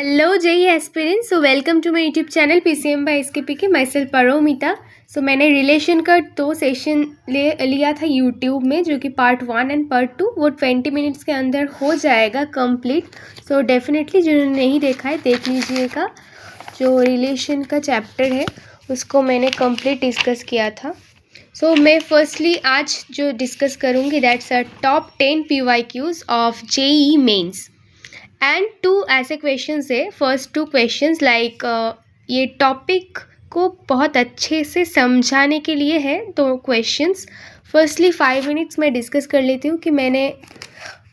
Hello JEE aspirants. So welcome to my YouTube channel PCM by SK myself Paromita. So मैंने रिलेशन का 2 session लिया था YouTube में, जो कि पार्ट 1 एंड पार्ट 2 वो 20 मिनट्स के अंदर हो जाएगा कंप्लीट। सो डेफिनेटली जिन्होंने नहीं देखा है देख लीजिएगा। जो रिलेशन का चैप्टर है उसको मैंने कंप्लीट डिस्कस किया था। सो मैं फर्स्टली आज जो डिस्कस करूँगी that's a top 10 PYQs of JEE mains and 2 ऐसे क्वेश्चंस है। फर्स्ट 2 क्वेश्चंस लाइक ये टॉपिक को बहुत अच्छे से समझाने के लिए है। तो क्वेश्चंस फर्स्टली 5 मिनट्स में डिस्कस कर लेती हूँ कि मैंने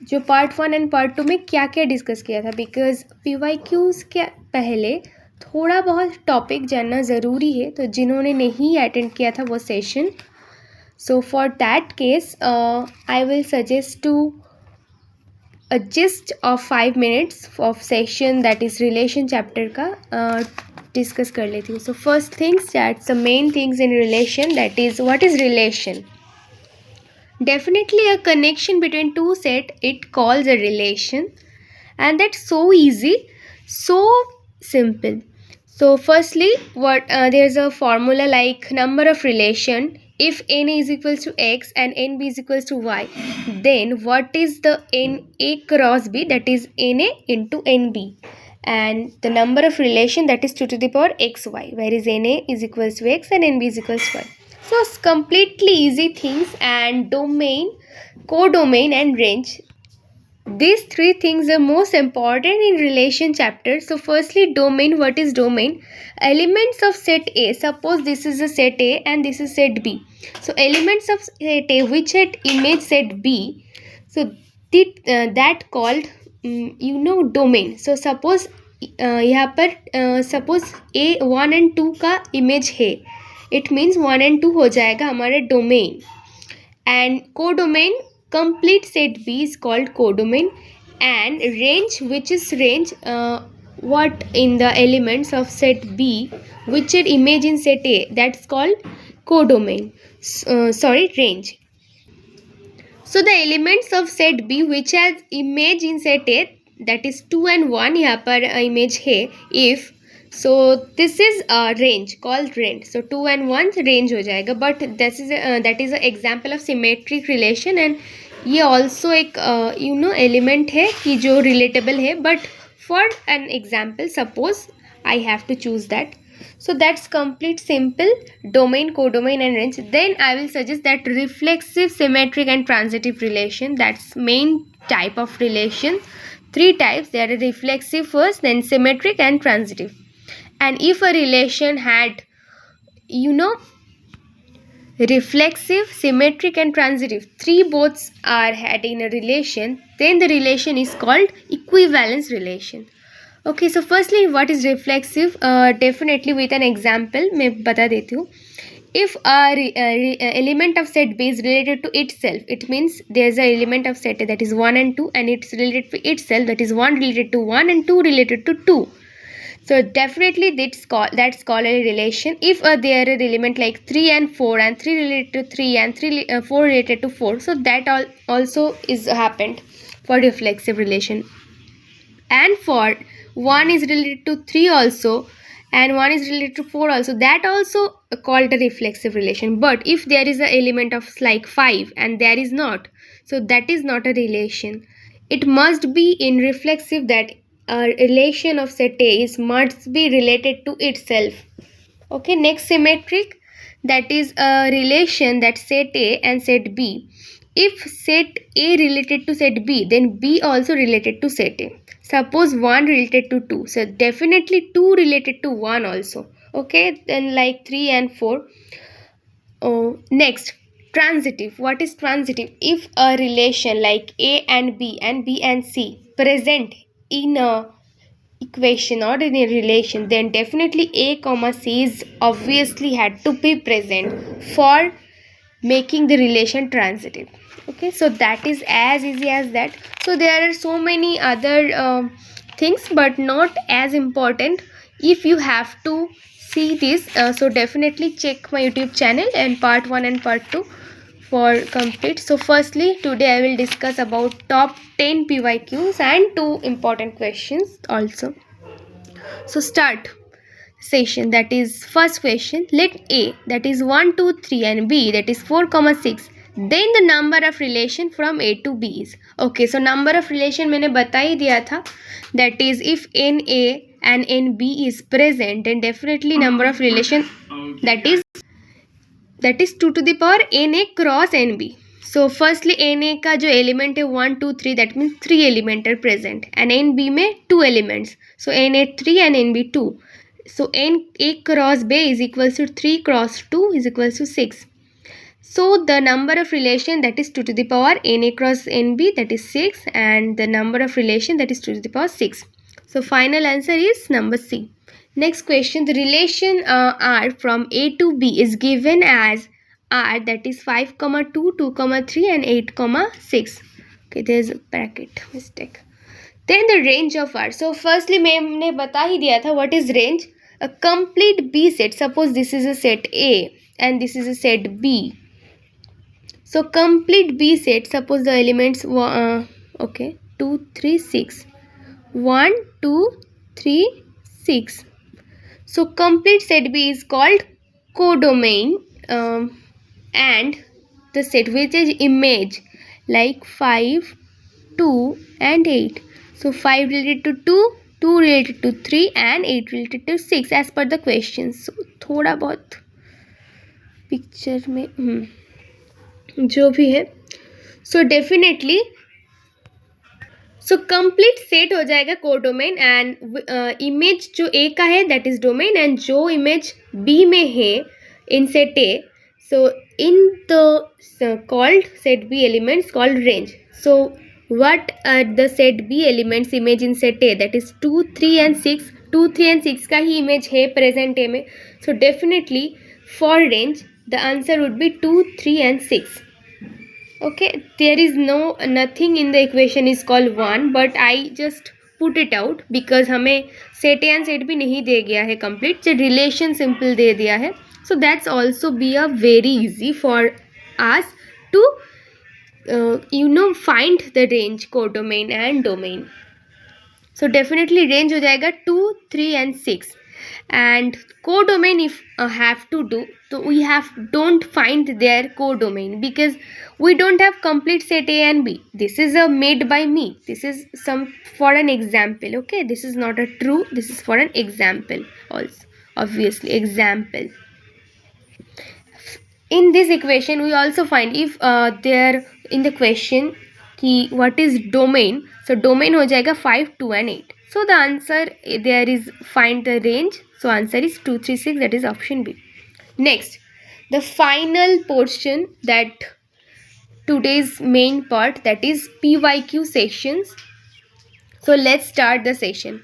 जो पार्ट 1 एंड पार्ट 2 में क्या क्या डिस्कस किया था, बिकॉज PYQs के पहले थोड़ा बहुत टॉपिक जानना ज़रूरी है। तो जिन्होंने नहीं अटेंड किया था वो सेशन, so for that case I will suggest to a gist of 5 minutes of session that is relation chapter का डिस्कस कर लेती हूँ. So first things, that's the main things in relation, that is what is relation. Definitely a connection between two set, it calls a relation, and that's so easy, so simple. So firstly, what there's a formula like number of relation. If n is equals to x and nb is equals to y, then what is the na cross b, that is na into nb, and the number of relation, that is 2 to the power xy, where is na is equals to x and nb is equals to y. So it's completely easy things. And domain, codomain and range, these 3 things are most important in relation chapter. So firstly, domain. What is domain? Elements of set A. Suppose this is a set A and this is set B. So elements of set A which had image set B, so that called domain. So suppose यहाँ पर suppose A1 and 2 का image है, it means 1 and 2 हो जाएगा हमारे domain. And codomain, complete set B is called codomain. And range, which is range, what in the elements of set B which are image in set A, that's called codomain. Range. So the elements of set B which has image in set A, that is 2 and 1 यहाँ पर image है, if so this is a range called range. So 2 and 1 range हो जाएगा. But that is an example of symmetric relation, and ये also एक element है कि जो relatable है. But for an example, suppose I have to choose that. So that's complete simple, domain, codomain and range. Then I will suggest that reflexive, symmetric and transitive relation, that's main type of relation. 3 types, they are reflexive first, then symmetric and transitive. And if a relation had reflexive, symmetric and transitive, 3 boths are had in a relation, then the relation is called equivalence relation. Okay, so firstly what is reflexive? Definitely with an example मैं बता देती हूँ. If a element of set B is related to itself, it means there is an element of set A that is 1 and 2, and it's related to itself, that is 1 related to 1 and 2 related to 2. So definitely that's called a relation. If there are an element like 3 and 4 and 3 related to 3 and 4 related to 4, so that also is happened for reflexive relation. And for 1 is related to 3 also, and 1 is related to 4 also, that also called a reflexive relation. But if there is an element of like 5 and there is not, so that is not a relation. It must be in reflexive that a relation of set A must be related to itself. Okay, next symmetric, that is a relation that set A and set B. If set A related to set B, then B also related to set A. Suppose 1 related to 2, so definitely 2 related to 1 also. Okay, then like 3 and 4. Next, transitive. What is transitive? If a relation like A and B and C present in a equation or in a relation, then definitely A comma C is obviously had to be present for making the relation transitive. Okay, so that is as easy as that. So there are so many other things, but not as important. If you have to see this, so definitely check my YouTube channel and part 1 and part 2 for complete. So firstly, today I will discuss about top 10 PYQs and 2 important questions also. So start session. That is first question. Let A, that is 1, 2, 3 and B, that is 4, 6. Then the number of relation from A to B is. Okay, so number of relation मैंने बता ही दिया था. That is if NA and NB is present, then definitely number of relation that is 2 to the power NA cross NB. So firstly NA का जो element है 1, 2, 3, that means 3 element are present and NB में 2 elements. So NA 3 and NB 2. So NA cross B is equals to 3 cross 2 is equals to 6. So the number of relation that is 2 to the power NA cross NB, that is 6, and the number of relation that is 2 to the power 6. So final answer is number C. Next question, the relation R from A to B is given as R, that is 5, 2, 2, 3 and 8, 6. Okay, there is a bracket mistake. Then the range of R. So firstly मैंने बता ही दिया था what is range. A complete B set. Suppose this is a set A and this is a set B. So complete B set. Suppose the elements 2, 3, 6. 1, 2, 3, 6. So complete set B is called codomain, and the set which is image like 5, 2 and 8. So 5 related to 2, 2 related to 3 and 8 related to 6 as per the question. So थोड़ा बहुत picture में जो भी है. So definitely so complete set हो जाएगा codomain and image जो A का है दैट इज डोमेन एंड जो इमेज बी में है in set A, so in the called set B elements called range. So what are the set B elements image in set A, that is 2, 3 and 6. 2, 3 and 6 का ही image है present ए में. So definitely for range the answer would be 2, 3 and 6. Okay, there is nothing in the equation is called 1, but I just put it out because हमें set A and set B नहीं दे गया है complete, जो relation simple दे दिया है. So that's also be a very easy for us to find the range, codomain and domain. So definitely range हो जाएगा 2, 3 and 6. And codomain if have to do, so we don't find their codomain because we don't have complete set A and B. This is a made by me. This is some for an example. Okay, this is not a true. This is for an example also. Obviously example. In this equation we also find if there in the question कि what is domain. So domain हो जाएगा 5, 2 and 8. So the answer there is find the range. So answer is 2, 3, 6. That is option B. Next, the final portion, that today's main part, that is PYQ sessions. So let's start the session.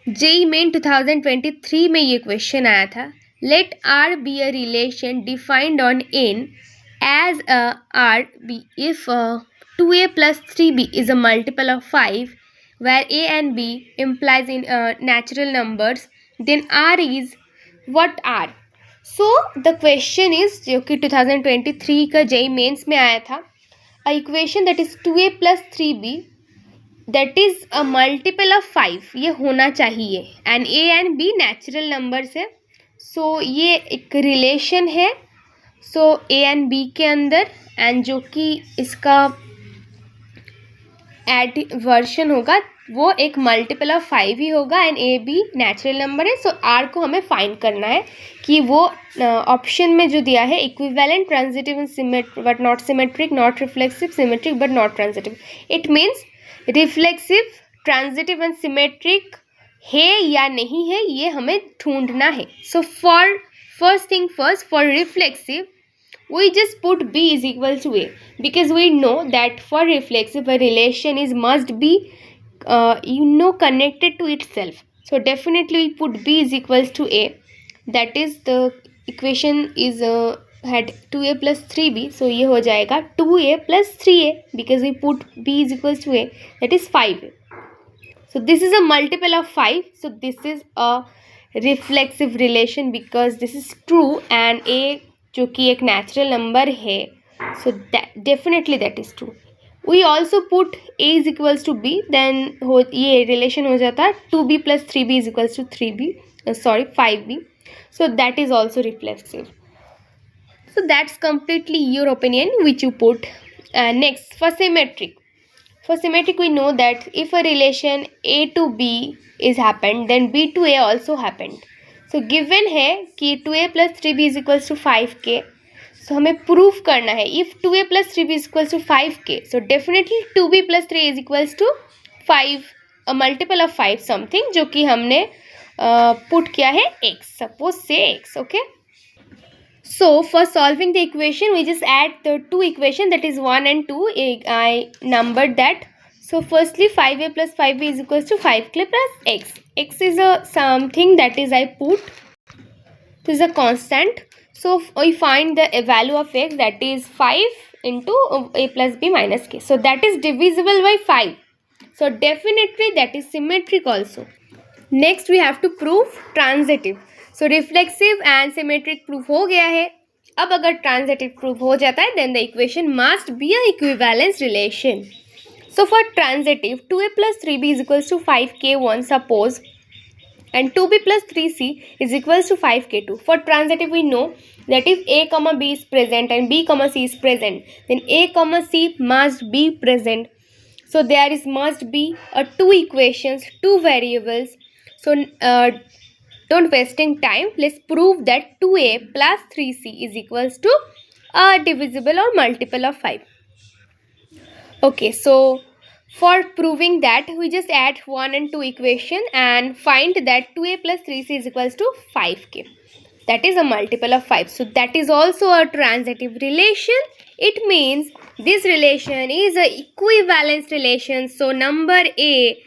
JEE Main 2023 में ये question आया था. Let R be a relation defined on N as R be if 2A plus 3B is a multiple of 5, where A and B implies in natural numbers, then R is what R. So the question is जो कि 2023 का JEE Mains में आया था, a equation that is 2A plus 3B that is a multiple of 5 ये होना चाहिए and A and B natural numbers है. So ये एक relation है. So A and B के अंदर and जो कि इसका वर्शन होगा वो एक मल्टीपल ऑफ 5 ही होगा and a b natural number है. सो आर को हमें फाइंड करना है कि वो ऑप्शन में जो दिया है equivalent, transitive but not symmetric, not reflexive, symmetric but not transitive. It means reflexive, transitive and symmetric है या नहीं है ये हमें ढूंढना है. So for first thing first, for reflexive we just put B is equal to A because we know that for reflexive a relation is must be connected to itself. So definitely we put B is equals to A. That is the equation is had 2A plus 3B. So ये हो जाएगा 2A plus 3A because we put B is equals to A, that is 5A. So this is a multiple of 5. So this is a reflexive relation because this is true and A जो कि एक natural number है. So definitely that is true. We also put a is equals to b, then ये relation हो जाता है 2b + 3b is equals to 3b, sorry 5b. So that is also reflexive. So that's completely your opinion which you put. Next, for symmetric. For symmetric, we know that if a relation A to B is happened, then B to A also happened. So given है कि 2A + 3B is equals to 5k. So हमें proof करना है if 2A + 3B is equals to 5k. So definitely 2B + 3 is equals to 5, a multiple of 5 something, जो कि हमने put किया है x. Suppose say x, okay. So for solving the equation, we just add the two equations, that is 1 and 2. I numbered that. So firstly 5a + 5b is equals to 5k plus x. X is a something that is I put. This is a constant. So we find the value of x, that is 5 into a plus b minus k. So that is divisible by 5. So definitely that is symmetric also. Next we have to prove transitive. So reflexive and symmetric proof हो गया है. अब अगर transitive proof हो जाता है, then the equation must be a equivalence relation. So for transitive, 2a + 3b is equals to 5k1 suppose, and 2b + 3c is equals to 5k2. For transitive, we know that if a comma b is present and b comma c is present, then a comma c must be present. So there is must be two equations, two variables. So don't wasting time, let's prove that 2a plus 3c is equals to a divisible or multiple of 5. Okay, so for proving that, we just add 1 and 2 equation and find that 2a plus 3c is equals to 5k. That is a multiple of 5. So that is also a transitive relation. It means this relation is a equivalence relation. So number A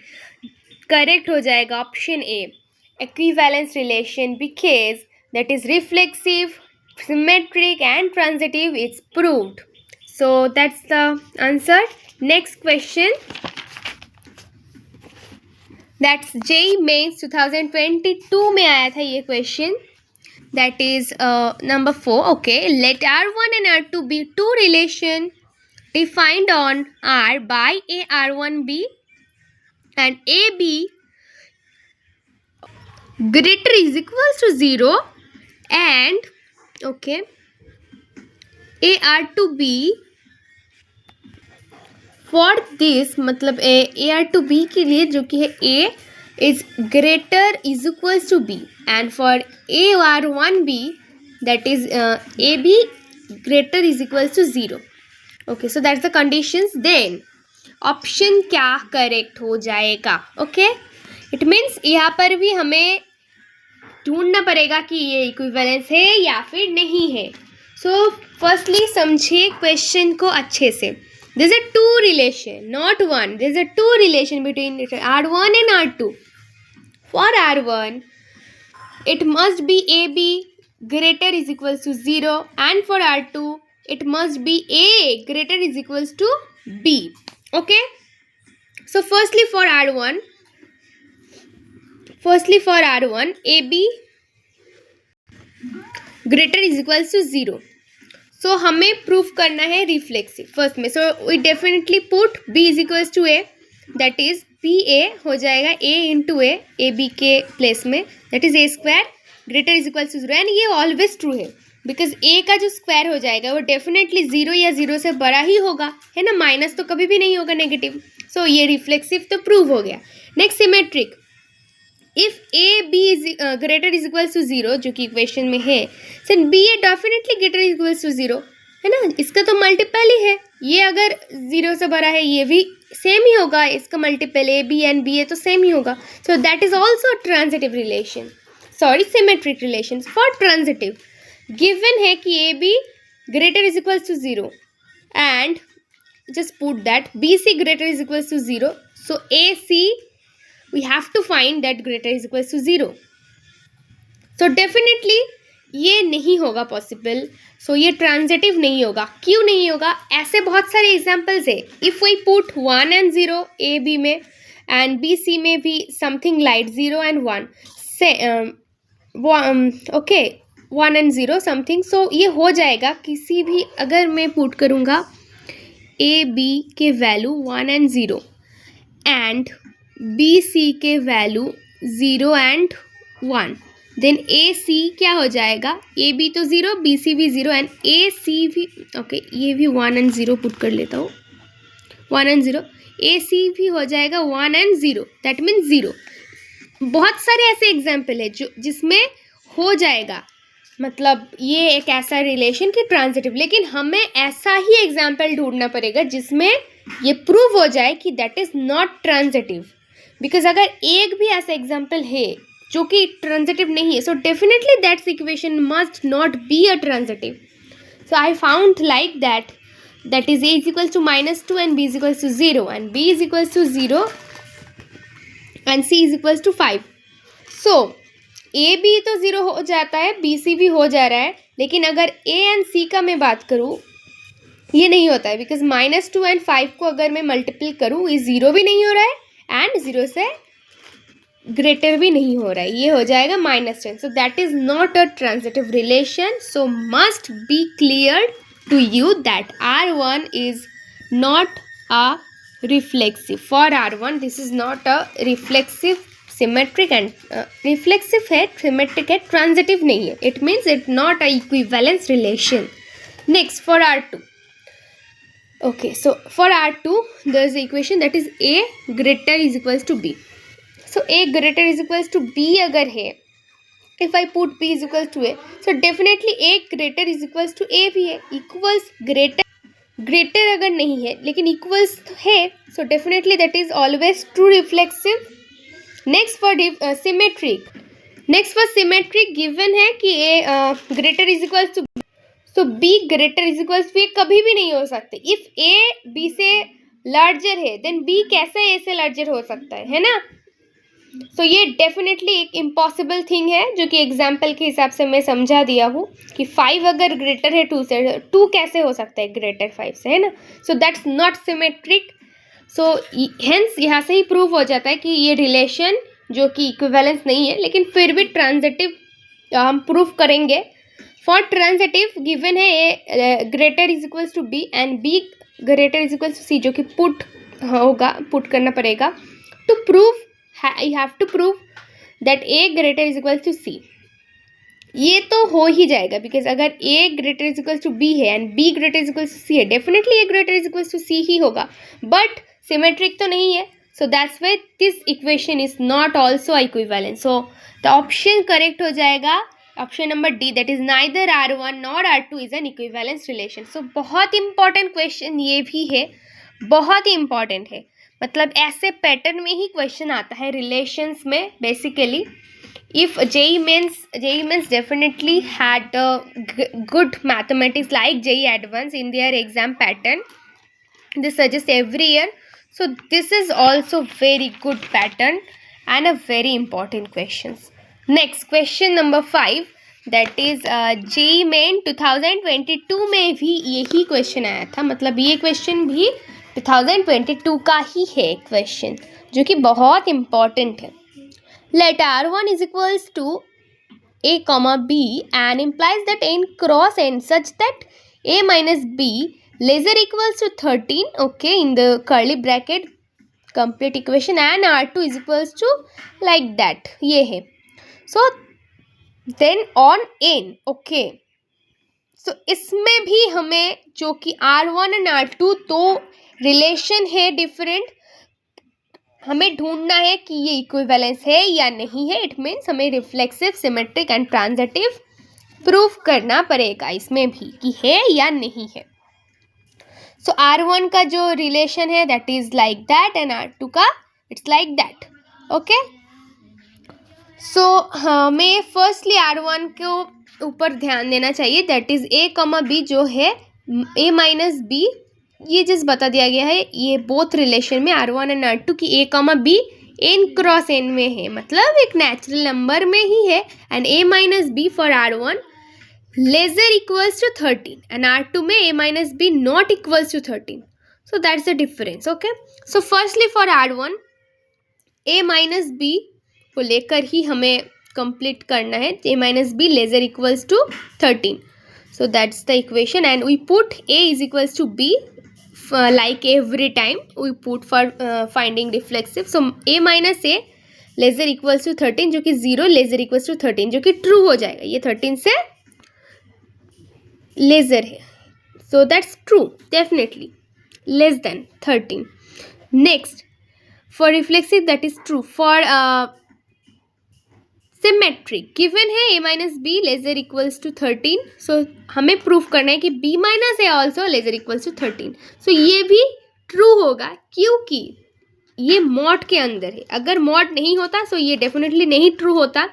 correct हो जाएगा, option A, equivalence relation, because that is reflexive, symmetric and transitive. It's proved. So that's the answer. Next question, that's JEE Mains 2022 में आया था ये question. That is number 4. Okay, let R1 and R2 be two relation defined on R by a R1b and AB greater is equals to 0 and okay a R2b. For this मतलब A R to be के लिए जो कि है A is greater is equals to B, and for A R one B that is A B greater is equals to 0. Okay, so that's the conditions. Then option क्या correct हो जाएगा? Okay, it means यहाँ पर भी हमें ढूंढना पड़ेगा कि ये इक्विवेलेंस है या फिर नहीं है. सो फर्स्टली समझिए क्वेश्चन को अच्छे से. There is a two relation, not one. There is a two relation between R1 and R2. For R1, it must be AB greater is equals to 0, and for R2, it must be A greater is equals to B. Okay. So firstly for R1, AB greater is equals to 0. सो हमें proof करना है reflexive first में. So we definitely put b is equals to a, that is p a हो जाएगा a into a b के place में, that is a² greater is equals to 0. And ये always true है because a का जो square हो जाएगा वो डेफिनेटली 0 या 0 से बड़ा ही होगा, है ना. माइनस तो कभी भी नहीं होगा, नेगेटिव. सो ये रिफ्लेक्सिव तो प्रूव हो गया. Next symmetric, if a b is greater is equals to 0 जो कि इक्वेशन में है, then b a definitely greater is equals to 0, है ना. इसका तो मल्टीपल ही है, ये अगर 0 से बड़ा है ये भी सेम ही होगा, इसका multiple A B and B A तो सेम ही होगा. So that is also transitive relation, sorry symmetric relation. For transitive given है कि A B greater is equals to 0 and just put that B C greater is equals to 0. So A C we have to find that greater is equals to 0. So definitely ये नहीं होगा possible. सो ये transitive नहीं होगा. क्यों नहीं होगा? ऐसे बहुत सारे एग्जाम्पल्स है. If we put 1 and 0 a b में एंड बी सी में भी समथिंग लाइट 0 and 1 से ओके 1 and 0 समथिंग. सो ये हो जाएगा किसी भी, अगर मैं पुट करूँगा ए बी के value 1 and 0 and B c के value 0 and 1, then a c क्या हो जाएगा, ए बी तो 0, बी सी भी 0 एंड ए सी भी, ओके ये भी 1 एंड 0 पुट कर लेता हूँ, 1 एंड 0, ए सी भी हो जाएगा 1 एंड 0, दैट मीन्स 0। बहुत सारे ऐसे एग्जाम्पल है जो जिसमें हो जाएगा, मतलब ये एक ऐसा रिलेशन की ट्रांजिटिव, लेकिन हमें ऐसा ही एग्जाम्पल ढूंढना पड़ेगा जिसमें ये प्रूव हो जाए कि that is not transitive. Because अगर एक भी ऐसा एग्जाम्पल है जो कि ट्रांजिटिव नहीं है, so definitely that's equation must not be a transitive. So I found like that is a is equals to -2 and b is equals to 0 and b is equals to 0 and c is equals to 5. So a b तो 0 हो जाता है, B C भी हो जा रहा है, लेकिन अगर ए एंड सी का मैं बात करूँ ये नहीं होता है, बिकॉज -2 एंड 5 को अगर मैं मल्टीपल करूँ ये 0 भी नहीं हो रहा है एंड 0 से ग्रेटर भी नहीं हो रहा है, ये हो जाएगा -10. सो that is not a transitive relation. So must be clear to you that R1 is not a reflexive. For R1 this is not a reflexive symmetric and reflexive है, symmetric है, transitive नहीं है. It means it not a equivalence relation. Next for R2. Okay, so for R2 there is the equation that is A greater is equals to B. So A greater is equals to B अगर है, if I put B is equals to A, so definitely A greater is equals to A भी है. Equals greater अगर नहीं है लेकिन equals है, so definitely that is always true reflexive. Next for symmetric. Next for symmetric given है कि A greater is equals to B, so B greater is equals to A कभी भी नहीं हो सकते. If A B से larger है then B कैसे A से larger हो सकता है ना. तो ये डेफिनेटली एक इम्पॉसिबल थिंग है जो कि एग्जाम्पल के हिसाब से मैं समझा दिया हूँ कि 5 अगर ग्रेटर है 2 से, 2 कैसे हो सकता है ग्रेटर 5 से, है ना. सो that's not symmetric. So hence यहाँ से ही प्रूव हो जाता है कि ये रिलेशन जो कि इक्विवेलेंस नहीं है लेकिन फिर भी ट्रांजिटिव हम प्रूव करेंगे. फॉर ट्रांजिटिव गिवन है A greater is equals to B and B greater is equals to C, जो कि पुट होगा, पुट करना पड़ेगा to prove. I have to prove that A greater is equals to C. ये तो हो ही जाएगा बिकॉज अगर A greater is equals to B है and B greater is equals to C है, definitely A greater is equals to C ही होगा, but symmetric तो नहीं है. So that's why this equation is not also equivalent. So the option correct हो जाएगा option number D, that is neither R1 nor R2 is an equivalence relation. So बहुत important question ये भी है, बहुत ही इंपॉर्टेंट है. मतलब ऐसे पैटर्न में ही क्वेश्चन आता है रिलेशंस में basically. If JEE means definitely had good mathematics like JEE Advanced in their exam pattern. They suggest every year. So this is also very good pattern and a very important questions. Next question number 5, that is JEE Main 2022 में भी यही question आया था. मतलब ये question भी 2022 का ही है क्वेश्चन जो कि बहुत इम्पॉर्टेंट है. Let R1 is equals to A comma B and implies that n cross n such that A minus B lesser equals to 13, okay, in the curly bracket complete equation, and R2 is equals to like that, ये है. So then on n, okay, so इसमें भी हमें जो कि R1 and R2 तो relation है different, हमें ढूंढना है कि ये इक्विवेलेंस है या नहीं है. इट मीन्स हमें reflexive, symmetric and transitive proof करना पड़ेगा इसमें भी कि है या नहीं है. सो R1 का जो रिलेशन है that is like that and R2 का इट्स लाइक दैट. ओके, सो हमें फर्स्टली R1 को ऊपर ध्यान देना चाहिए, दैट इज A कमा B जो है A माइनस B, ये जिस बता दिया गया है ये बोथ रिलेशन में R1 एंड R2 की A कमा B n क्रॉस n में है, मतलब एक नेचुरल नंबर में ही है. And A minus B for R1 lesser equals to 13 and R2 में A minus B not equals to 13. So that's the difference. Okay, so firstly for R1 A minus B को लेकर ही हमें complete करना है. A minus B lesser equals to 13. So that's the equation and we put A is equals to B like every time we put for finding reflexive. So a minus a lesser equals to 13 जो कि 0 laser equals to 13 जो कि true हो जाएगा. ये 13 से lesser है, so that's true definitely less than 13. Next for reflexive that is true. For symmetric given है a minus b lesser equals to 13. So हमें प्रूफ करना है कि b minus a also lesser equals to 13. सो ये भी true होगा क्योंकि ये मॉड के अंदर है. अगर मॉड नहीं होता सो ये डेफिनेटली नहीं ट्रू होता.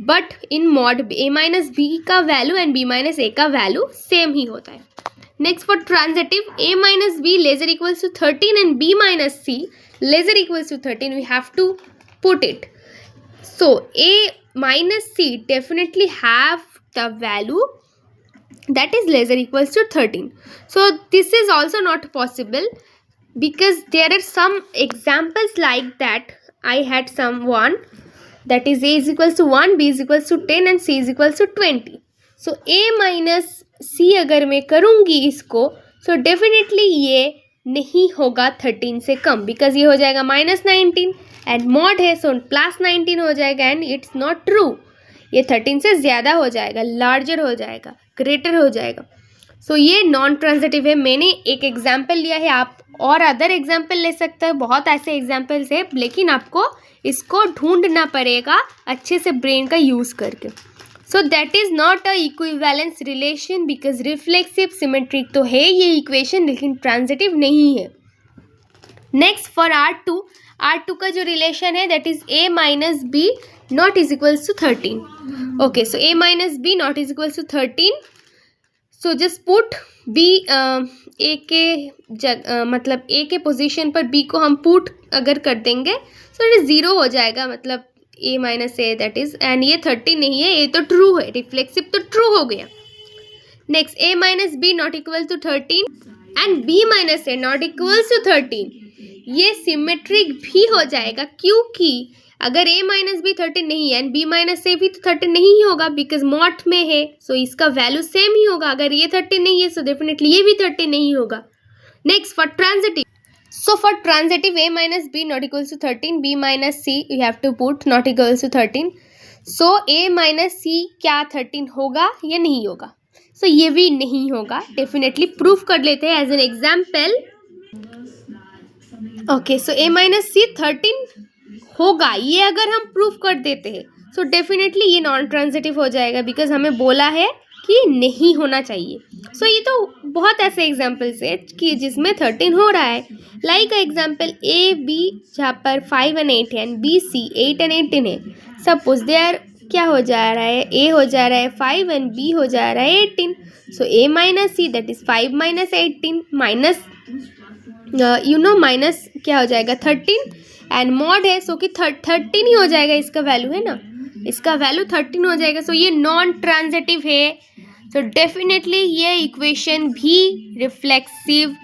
But in mod a minus b का value and b minus a का वैल्यू सेम ही होता है. Next for transitive a minus b lesser equals to 13 and b minus c lesser equals to 13 we have to put it. So a minus c definitely have the value that is lesser equals to 13. So this is also not possible because there are some examples like that. I had someone that is a is equals to 1, b is equals to 10 and c is equals to 20. So a minus c अगर मैं करूँगी इसको so definitely ये नहीं होगा 13 से कम because ये हो जाएगा minus 19 एंड मॉड है सो प्लस 19 हो जाएगा एंड इट्स नॉट ट्रू. ये 13 से ज़्यादा हो जाएगा, लार्जर हो जाएगा, ग्रेटर हो जाएगा. सो ये नॉन ट्रांजिटिव है. मैंने एक एग्जाम्पल लिया है, आप और अदर एग्जाम्पल ले सकते हो. बहुत ऐसे एग्जाम्पल्स है लेकिन आपको इसको ढूंढना पड़ेगा अच्छे से ब्रेन का यूज़ करके. सो that is not a equivalence relation because reflexive symmetric तो है ये इक्वेशन लेकिन ट्रांजिटिव नहीं है. नेक्स्ट फॉर R2 का जो रिलेशन है that is a minus B not is equals to 13. Okay so a minus B not is equals to 13. So just put b a के मतलब a के पोजीशन पर b को हम पुट अगर कर देंगे सो इट 0 हो जाएगा. मतलब a minus A that is and ये 13 नहीं है, ये तो ट्रू है, रिफ्लेक्सिव तो ट्रू हो गया. Next a minus B not equal to 13 and b minus a not equals to 13. ये सिमेट्रिक भी हो जाएगा क्योंकि अगर a माइनस बी 13 नहीं है एंड b माइनस ए भी तो 13 नहीं होगा बिकॉज मॉड में है. सो इसका वैल्यू सेम ही होगा. अगर ये 13 नहीं है सो डेफिनेटली ये भी 13 नहीं होगा. Next for transitive. So for transitive a minus B not equals to 13 b minus C you have to put not equals to 13. So a minus C क्या 13 होगा या नहीं होगा? सो ये भी नहीं होगा. डेफिनेटली प्रूफ कर लेते हैं as an example. Okay so a minus C 13 होगा. ये अगर हम प्रूफ कर देते हैं सो डेफिनेटली ये नॉन ट्रांजिटिव हो जाएगा बिकॉज हमें बोला है कि नहीं होना चाहिए. सो ये तो बहुत ऐसे एग्जांपल्स है कि जिसमें 13 हो रहा है. लाइक एग्जांपल a b जहाँ पर 5 एंड 8 है एंड b c 8 एंड 18 है. सपोज देयर क्या हो जा रहा है, a हो जा रहा है 5 एंड b हो जा रहा है 18. सो a minus see that is 5 minus 18 minus minus क्या हो जाएगा 13 एंड मॉड है सो कि 13 ही हो जाएगा. इसका वैल्यू है ना, इसका वैल्यू 13 हो जाएगा. सो ये नॉन ट्रांजिटिव है. सो डेफिनेटली ये इक्वेशन भी रिफ्लेक्सिव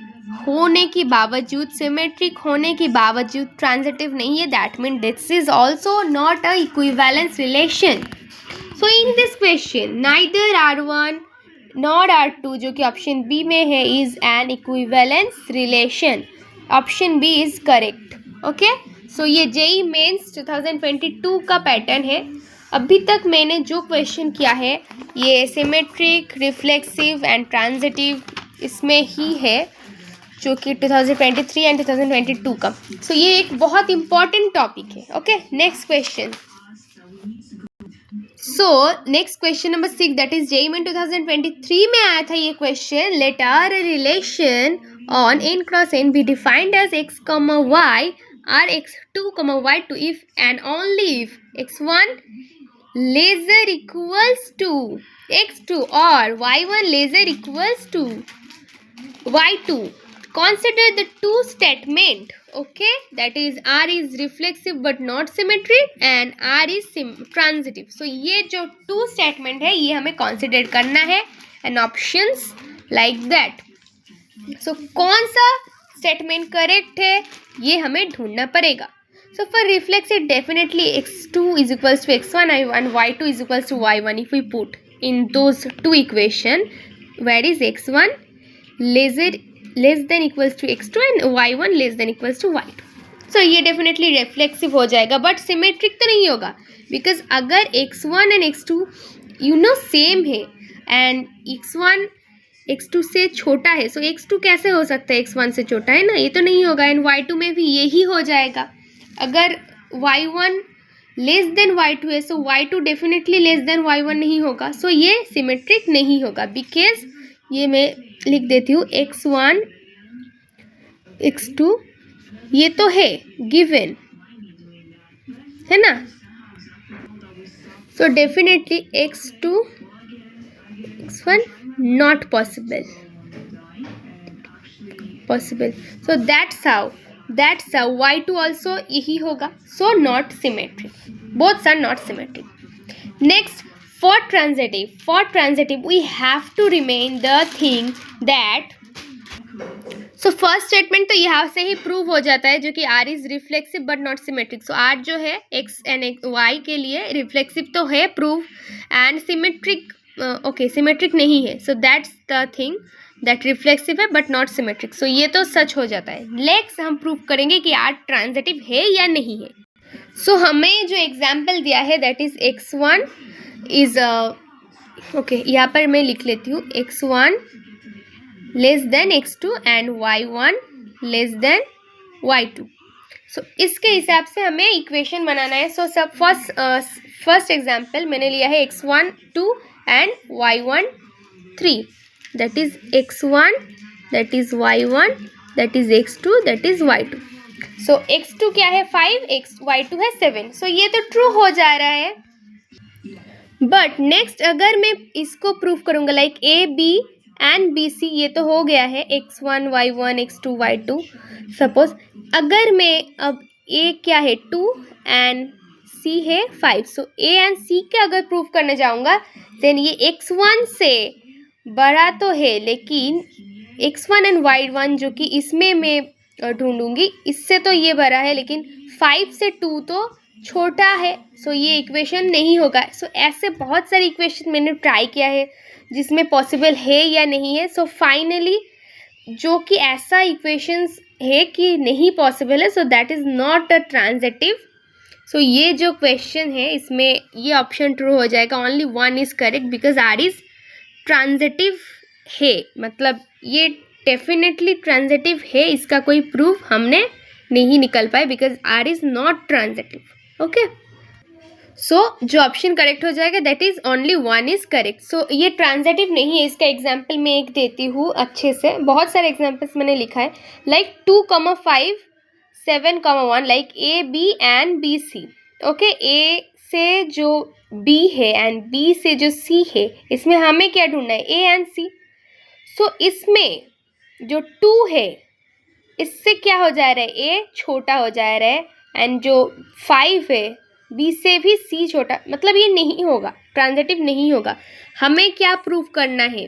होने के बावजूद, सिमेट्रिक होने के बावजूद ट्रांजिटिव नहीं है. That mean this is also not a equivalence relation. So in this question neither R1 not R2 जो कि ऑप्शन बी में है is an equivalence relation. Option b is correct. Okay so ये जेई मेंस 2022 का pattern है. अभी तक मैंने जो क्वेश्चन किया है ये सिमेट्रिक, रिफ्लेक्सिव एंड ट्रांजिटिव इसमें ही है जो कि 2023 एंड 2022 का. सो ये एक बहुत इंपॉर्टेंट टॉपिक है. Okay next question. So next question number 6 that is JEE main 2023 में आया था ये question. Let R relation on n cross n be defined as x, y are x2, y2 if and only if x1 lesser equals to x2 or y1 lesser equals to y2. Consider the two statement. Okay, that is R is reflexive but not symmetric and R is transitive. So ये जो two statement है ये हमें consider करना है and options like that. So कौन सा statement correct है ये हमें ढूंढना पड़ेगा. So for reflexive definitely x2 is equals to x1 and y2 is equals to y1 if we put in those two equation. Where is x1 lesser less than equals to x2 and y1 less than equals to y2. So ये definitely reflexive हो जाएगा, but symmetric तो नहीं होगा, because अगर x1 and x2 same है and x1 x2 से छोटा है, सो x2 कैसे हो सकता है x1 से छोटा है ना, ये तो नहीं होगा. एंड y2 में भी यही हो जाएगा. अगर y1 लेस देन y2 है, सो y2 definitely less then y1 नहीं होगा. सो ये सिमेट्रिक नहीं होगा, बिकॉज ये मैं लिख देती हूँ x1 x2 ये तो है गिवन, है ना. So definitely x2 x1 not possible. So that's how y2 also यही होगा. So not symmetric, both are not symmetric. Next, for transitive we have to remain the thing that, so first statement तो यहाँ से ही prove हो जाता है, जो कि R is reflexive but not symmetric. So R जो है एक्स एंड वाई के लिए रिफ्लेक्सिव तो है प्रूव, एंड सिमेट्रिक सिमेट्रिक नहीं है. So that's the thing that reflexive है बट नॉट सिमेट्रिक. सो ये तो सच हो जाता है. नेक्स्ट हम प्रूव करेंगे कि आर ट्रांजिटिव है या नहीं है. सो हमें जो एग्जाम्पल दिया है दैट इज x1 इज यहाँ पर मैं लिख लेती हूँ x1 less than x2 and y1 less then y2. सो इसके हिसाब से हमें इक्वेशन बनाना है. सो सब फर्स्ट एग्जाम्पल मैंने लिया है x1 2 and y1 3. That is x1, that is y1, that is x2, that is y2. So x2 क्या है 5, y2 है 7. सो ये तो ट्रू हो जा रहा है. बट नेक्स्ट अगर मैं इसको प्रूव करूँगा like A B and B c, ये तो हो गया है x1 y1 x2 y2. Suppose अगर मैं अब a क्या है 2 एंड c है 5. सो a एंड c के अगर प्रूव करने जाऊँगा देन ये x1 से बड़ा तो है, लेकिन x1 एंड y1 जो कि इसमें मैं ढूंढूंगी इससे तो ये बड़ा है, लेकिन 5 से 2 तो छोटा है. सो ये इक्वेशन नहीं होगा. सो ऐसे बहुत सारे इक्वेशन मैंने ट्राई किया है जिसमें पॉसिबल है या नहीं है. सो फाइनली जो कि ऐसा इक्वेशंस है कि नहीं पॉसिबल है, so that is not a transitive. So ये जो क्वेश्चन है इसमें ये ऑप्शन ट्रू हो जाएगा. Only one is correct because R is transitive है, मतलब ये डेफिनेटली ट्रांजिटिव है. इसका कोई प्रूफ हमने नहीं निकल पाए because R is not transitive. Okay, so जो ऑप्शन करेक्ट हो जाएगा that is only one is correct. So ये ट्रांजिटिव नहीं है. इसका एग्जाम्पल मैं एक देती हूँ अच्छे से. बहुत सारे एग्जाम्पल्स मैंने लिखा है like 2,5 7,1 like A B and B C. Okay, A से जो बी है एंड बी से जो सी है, इसमें हमें क्या ढूंढना है ए एंड सी. सो इसमें जो 2 है इससे क्या हो जा रहा है ए छोटा हो जा रहा है, एंड जो 5 है बी से भी सी छोटा, मतलब ये नहीं होगा, ट्रांजिटिव नहीं होगा. हमें क्या प्रूव करना है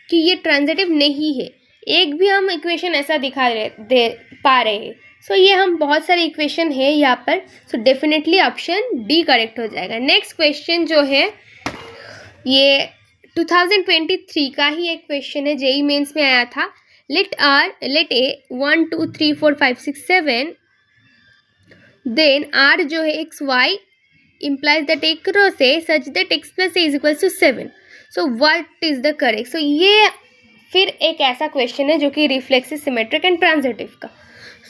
कि ये ट्रांजिटिव नहीं है. एक भी हम इक्वेशन ऐसा दिखा दे पा रहे हैं. सो ये हम बहुत सारे इक्वेशन है यहाँ पर. So definitely option D correct हो जाएगा. नेक्स्ट क्वेश्चन जो है ये 2023 का ही एक क्वेश्चन है, जेई मेंस में आया था. लेट ए 1 2 3 4 5 6 7 देन आर जो है x y implies that a cross A such that x plus a is equals to 7. So what is the correct? So ये फिर एक ऐसा क्वेश्चन है जो कि रिफ्लेक्सिव, सिमेट्रिक एंड ट्रांजिटिव का.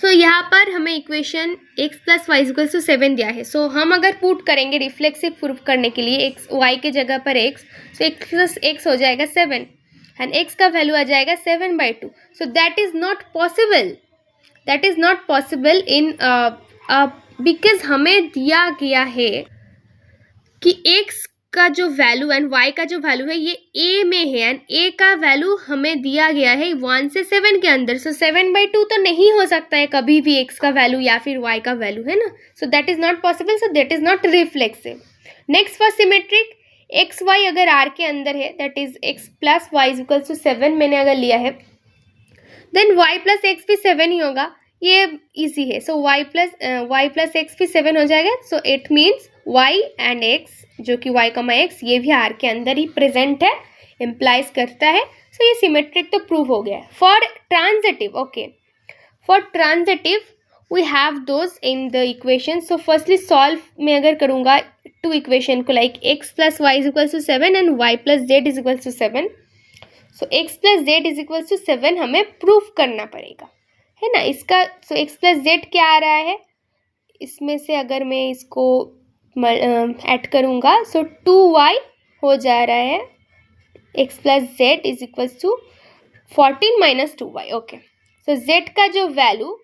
सो यहाँ पर हमें equation x plus y equals to 7 दिया है. सो हम अगर पुट करेंगे रिफ्लेक्सिव प्रूफ करने के लिए x y के जगह पर x, सो x प्लस x हो जाएगा 7 एंड x का वैल्यू आ जाएगा 7/2. सो that is not possible. That is not possible in because हमें दिया गया है कि x का जो वैल्यू एंड y का जो वैल्यू है ये a में है, एंड a का वैल्यू हमें दिया गया है 1 से 7 के अंदर. सो 7/2 तो नहीं हो सकता है कभी भी x का वैल्यू या फिर y का वैल्यू, है ना. So that is not possible. So that is not reflexive. Next for symmetric, x y अगर R के अंदर है that is x plus y is equals to 7 मैंने अगर लिया है, देन y प्लस एक्स भी 7 ही होगा. ये इजी है. सो y प्लस एक्स भी 7 हो जाएगा. So it means y and x जो कि y, x ये भी R के अंदर ही प्रेजेंट है, इम्प्लाइज करता है. सो ये सिमेट्रिक तो प्रूव हो गया है. For transitive, okay, for transitive we have those in the equation. So firstly solve में अगर करूँगा टू इक्वेशन को, like x plus y is equals to 7 and y plus z is equals to 7. So x plus z is equals to 7 हमें proof करना पड़ेगा, है ना. इसका सो x प्लस जेड क्या आ रहा है, इसमें से अगर मैं इसको ऐड करूँगा सो 2y हो जा रहा है. x plus z is equals to 14 minus 2y. Okay, so z का जो वैल्यू,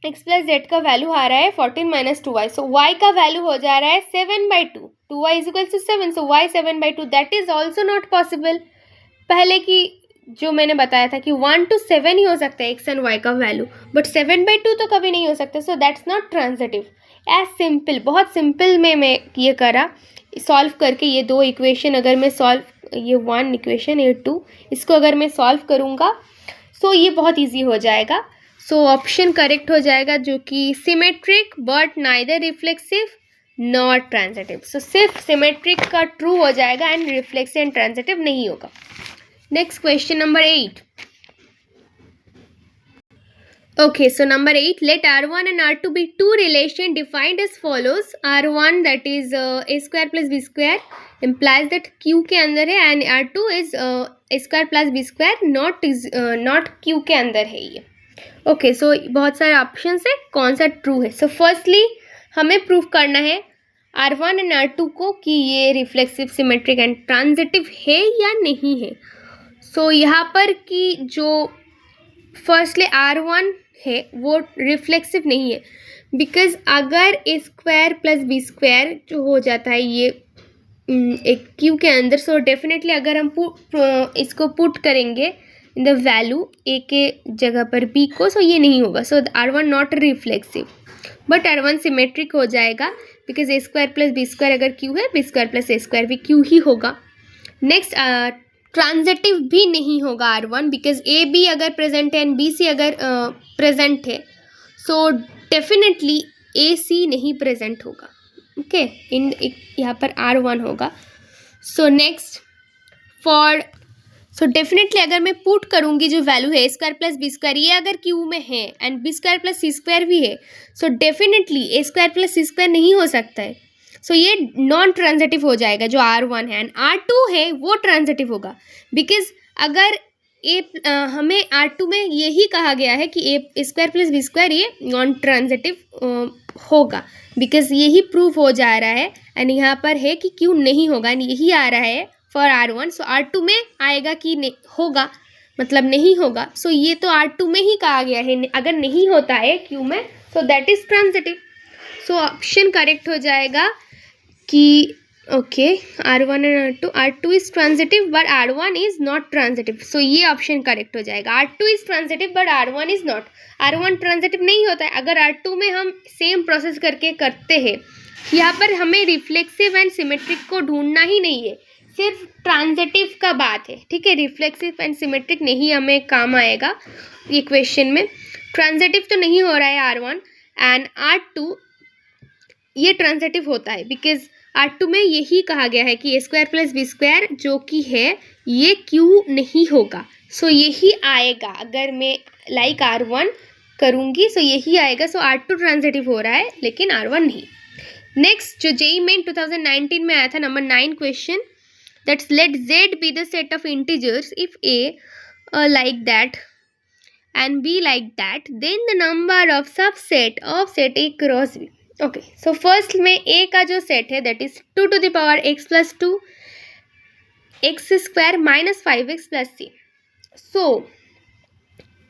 x प्लस जेड का वैल्यू आ रहा है 14 माइनस 2y. सो y का वैल्यू हो जा रहा है 7/2. 2y is equals to 7, so y 7/2. That is also not possible. पहले की जो मैंने बताया था कि 1 to 7 ही हो सकता है x एंड y का वैल्यू, बट 7/2 तो कभी नहीं हो सकता. So that's not transitive. As simple, बहुत सिंपल में मैं ये करा सॉल्व करके. ये दो इक्वेशन अगर मैं सॉल्व, ये 1 इक्वेशन, ये 2, इसको अगर मैं सॉल्व करूँगा सो ये बहुत ईजी हो जाएगा. सो ऑप्शन करेक्ट हो जाएगा, जो कि symmetric but neither reflexive not transitive. So सिर्फ सिमेट्रिक का ट्रू हो जाएगा एंड रिफ्लेक्सिव एंड ट्रांजिटिव नहीं होगा. Next question number 8. Okay, so number 8, let R1 and R2 be two relation defined as follows. R1 that is a square plus b square implies that Q के अंदर है, and R2 is a square plus b square not Q के अंदर है ये. Okay, so बहुत सारे option है, कौन सा ट्रू है. So firstly हमें प्रूफ करना है R1 and R2 को कि ये रिफ्लेक्सिव, सिमेट्रिक एंड ट्रांजिटिव है या नहीं है. सो यहाँ पर कि जो फर्स्टली R1 है वो रिफ्लेक्सिव नहीं है, बिकॉज अगर ए स्क्वायर प्लस बी स्क्वायर जो हो जाता है ये एक क्यू के अंदर, सो डेफिनेटली अगर हम इसको पुट करेंगे इन द वैल्यू ए के जगह पर बी को, सो ये नहीं होगा. So R1 not reflexive, but R1 symmetric हो जाएगा, because a square plus b square अगर क्यू है, b square plus a square भी क्यू ही होगा. नेक्स्ट, ट्रांजिटिव भी नहीं होगा R1, बिकॉज ए बी अगर प्रेजेंट है एंड बी सी अगर प्रेजेंट है, सो डेफिनेटली ए सी नहीं प्रेजेंट होगा. ओके, इन यहाँ पर R1 होगा. So next, for so definitely अगर मैं पुट करूँगी जो वैल्यू है a square plus b square, ये अगर क्यू में है and b square plus c square भी है, so definitely a square plus c square नहीं हो सकता है. सो ये नॉन ट्रांजिटिव हो जाएगा जो R1 है. एंड R2 है वो ट्रांजिटिव होगा, बिकॉज अगर हमें R2 में यही कहा गया है कि ए स्क्वायर प्लस बी स्क्वायर ये नॉन ट्रांजिटिव होगा, बिकॉज यही प्रूफ हो जा रहा है. एंड यहाँ पर है कि क्यों नहीं होगा, एंड यही आ रहा है फॉर R1. सो R2 में आएगा कि होगा, मतलब नहीं होगा. सो ये तो R2 में ही कहा गया है, अगर नहीं होता है क्यू में, so that is transitive. So option correct हो जाएगा कि okay, R1 and R2 is transitive but R1 is not transitive. So ये ऑप्शन करेक्ट हो जाएगा. R2 is transitive but R1 is not. R1 transitive नहीं होता है. अगर R2 में हम सेम प्रोसेस करके करते हैं, यहाँ पर हमें रिफ्लेक्सिव एंड सिमेट्रिक को ढूंढना ही नहीं है, सिर्फ ट्रांजिटिव का बात है. ठीक है, रिफ्लेक्सिव एंड सिमेट्रिक नहीं हमें काम आएगा ये क्वेश्चन में. ट्रांजिटिव तो नहीं हो रहा है R1 एंड R2, ये ट्रांजिटिव होता है, बिकॉज R2 में यही कहा गया है कि ए स्क्वायर प्लस बी स्क्वायर जो कि है ये क्यू नहीं होगा. सो यही आएगा अगर मैं लाइक R1 करूँगी, सो यही आएगा. सो R2 ट्रांजिटिव हो रहा है लेकिन R1 नहीं. नेक्स्ट, जो JEE मेन 2019 में आया था, number 9 question, that's let Z be the set of integers if A like that and B like that, then the number of subset of set A cross B. Okay, so first में A का जो set है that is 2 to the power x plus 2 x square minus 5x plus c. सो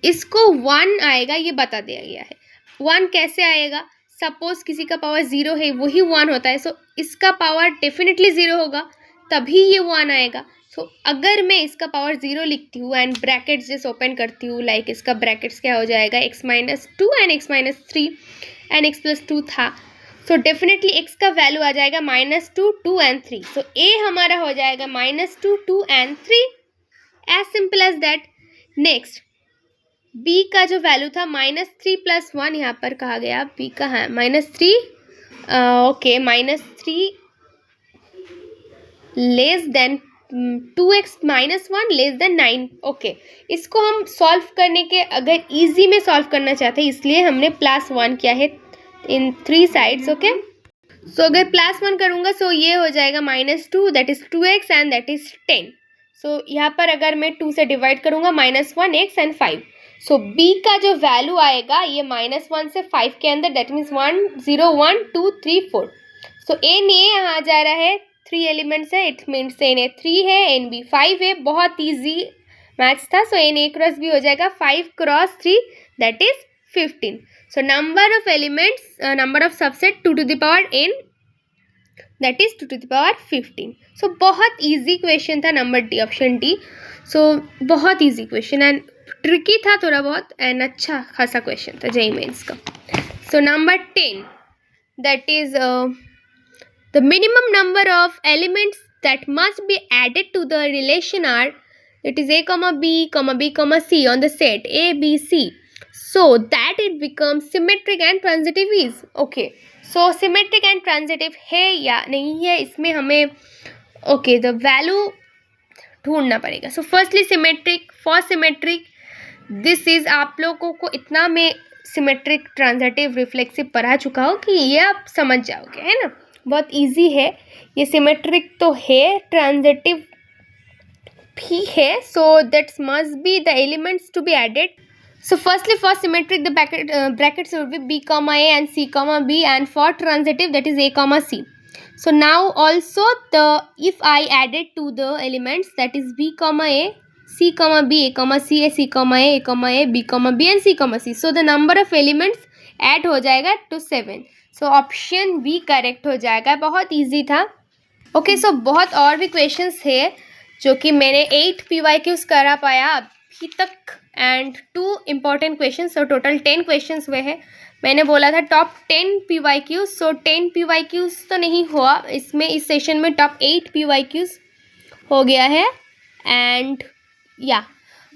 इसको 1 आएगा, ये बता दिया गया है. 1 कैसे आएगा, सपोज किसी का पावर 0 है, वही 1 होता है. सो इसका पावर डेफिनेटली 0 होगा, तभी ये 1 आएगा. सो अगर मैं इसका पावर 0 लिखती हूँ एंड ब्रैकेट्स जैसे ओपन करती हूँ, लाइक इसका ब्रैकेट्स क्या हो जाएगा, x minus 2 and x minus 3 and x plus 2 था. सो डेफिनेटली x का वैल्यू आ जाएगा -2, 2 एंड 3. सो a हमारा हो जाएगा -2, 2 and 3. As simple as that. Next, b का जो वैल्यू था -3 प्लस 1, यहाँ पर कहा गया b का है -3. Okay, -3 less than 2x minus 1 less than 9। Okay, इसको हम सॉल्व करने के अगर इजी में सॉल्व करना चाहते हैं इसलिए हमने +1 किया है इन 3 साइड्स। ओके, सो अगर +1 करूँगा सो ये हो जाएगा -2 that is 2x and that is 10। सो यहाँ पर अगर मैं 2 से डिवाइड करूँगा -1x एंड 5। सो b का जो वैल्यू आएगा ये -1 से 5 के अंदर, that means 1 0 1 2 3 4। So n a यहाँ जा रहा है, 3 एलिमेंट्स है, इट मीन्स n a 3 है, n b 5 है। बहुत ईजी मैथ्स था। सो n a क्रॉस b हो जाएगा 5 cross 3 that is 15। So number of elements, number of subset 2 to the power n that is 2 to the power 15। सो बहुत easy question था number D, option D. सो बहुत easy question and tricky था थोड़ा बहुत and अच्छा खासा क्वेश्चन था JEE mains का। So number 10 that is the minimum number of elements that must be added to the relation are, it is a comma b comma b comma c on the set a b c so that it becomes symmetric and transitive is। okay, so symmetric and transitive है या नहीं है इसमें हमें okay the value ढूंढना पड़ेगा। so firstly symmetric, for symmetric this is, आप लोगों को इतना मैं सिमेट्रिक ट्रांजिटिव रिफ्लेक्सिव पढ़ा चुका हूँ कि ये आप समझ जाओगे, है ना। बहुत इजी है ये, सिमेट्रिक तो है, ट्रांजिटिव भी है। So that's must be the elements to be added. So firstly for symmetric the brackets will be b comma a and c comma b, and for transitive that is a comma c। so now also the if I added to the elements that is b comma a c comma b a comma c a c comma a comma a b comma b and c comma c, so the number of elements add हो जाएगा to 7। So option B correct हो जाएगा। बहुत easy था। Okay, सो बहुत और भी questions है जो कि मैंने 8 PYQs करा पाया अभी तक and 2 important questions, so total 10 questions हुए हैं। मैंने बोला था टॉप 10 PYQs, सो 10 PYQs तो नहीं हुआ इसमें, इस सेशन में टॉप 8 PYQs हो गया है। एंड या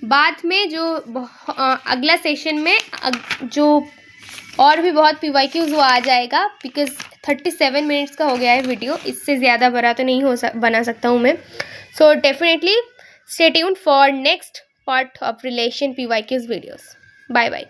बाद में जो अगला सेशन में जो और भी बहुत PYQs वो आ जाएगा, बिकॉज 37 मिनट्स का हो गया है वीडियो, इससे ज़्यादा बड़ा तो नहीं बना सकता हूँ मैं। So definitely stay tuned for next part of relation PYQs videos. Bye bye.